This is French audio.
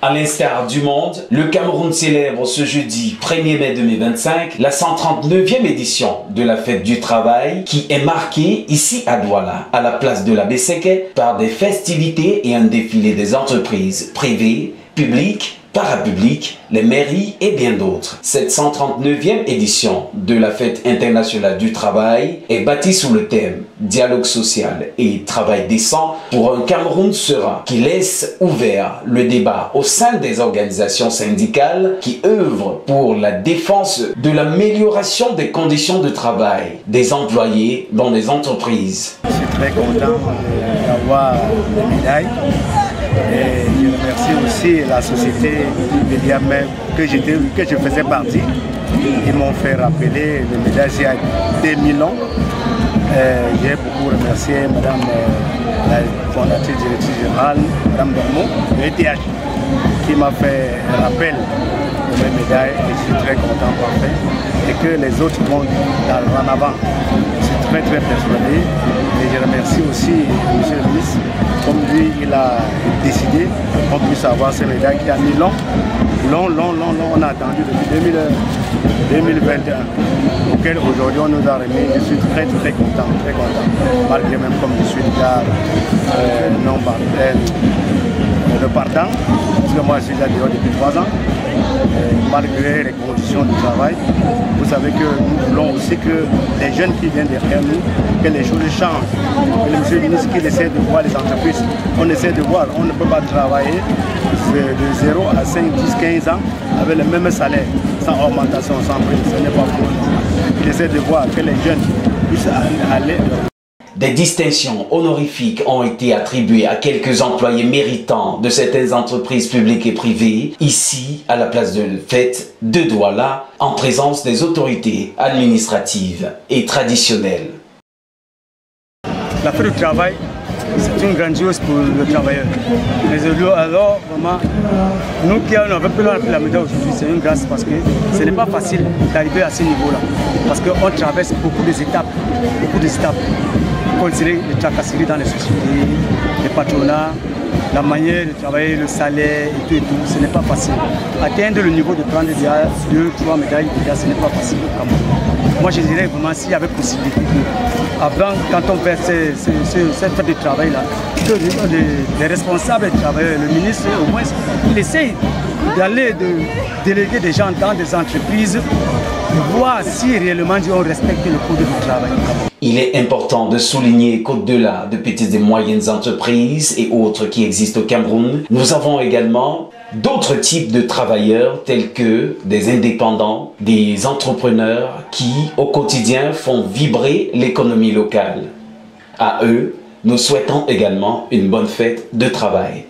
À l'instar du monde, le Cameroun célèbre ce jeudi 1er mai 2025 la 139e édition de la Fête du Travail qui est marquée ici à Douala, à la place de la Besseke, par des festivités et un défilé des entreprises privées, publiques, parapubliques, les mairies et bien d'autres. Cette 139e édition de la Fête internationale du travail est bâtie sous le thème dialogue social et travail décent pour un Cameroun serein qui laisse ouvert le débat au sein des organisations syndicales qui œuvrent pour la défense de l'amélioration des conditions de travail des employés dans les entreprises. Je suis très content d'avoir les médailles. Et je remercie aussi la société de Diamant que je faisais partie. Ils m'ont fait rappeler le médaille il y a 2000 ans. J'ai beaucoup remercié Madame la fondatrice directrice générale, Madame Dormont, de l'ETH, qui m'a fait un rappel de mes médailles et je suis très content parfait. Et que les autres vont en avant. Je suis très persuadé. Et je remercie aussi M. le ministre, comme lui il a décidé qu'on puisse avoir ces médailles qui a mis long, on a attendu depuis 2021, auquel aujourd'hui on nous a remis. Je suis très content, malgré même comme je suis déjà le partant, parce que moi je suis déjà dehors depuis 3 ans, malgré les conditions du travail. Vous savez que nous voulons aussi que les jeunes qui viennent derrière nous, que les choses changent. Et le monsieur le ministre qui essaie de voir les entreprises, on essaie de voir, on ne peut pas travailler de 0 à 5, 10, 15 ans avec le même salaire, sans augmentation, sans prix, ce n'est pas possible. Il essaie de voir que les jeunes puissent aller. Des distinctions honorifiques ont été attribuées à quelques employés méritants de certaines entreprises publiques et privées, ici à la place de fête de Douala, en présence des autorités administratives et traditionnelles. La fête du travail, c'est une grandiose pour le travailleur. Mais alors, vraiment, nous qui avons un peu la médaille aujourd'hui, c'est une grâce parce que ce n'est pas facile d'arriver à ce niveau-là. Parce qu'on traverse beaucoup d'étapes. Considérer les tracasseries dans les sociétés, les patronats, la manière de travailler, le salaire et tout, ce n'est pas facile. Atteindre le niveau de prendre 2, 3 médailles, ce n'est pas facile au Cameroun. Moi je dirais vraiment s'il y avait possibilité avant, quand on fait cette fête de travail-là, que les responsables des travailleurs, le ministre au moins, il essaye d'aller déléguer des gens dans des entreprises, de voir si réellement on respecte le code du travail. Il est important de souligner qu'au-delà de petites et moyennes entreprises et autres qui existent au Cameroun, nous avons également d'autres types de travailleurs tels que des indépendants, des entrepreneurs qui, au quotidien, font vibrer l'économie locale. À eux, nous souhaitons également une bonne fête de travail.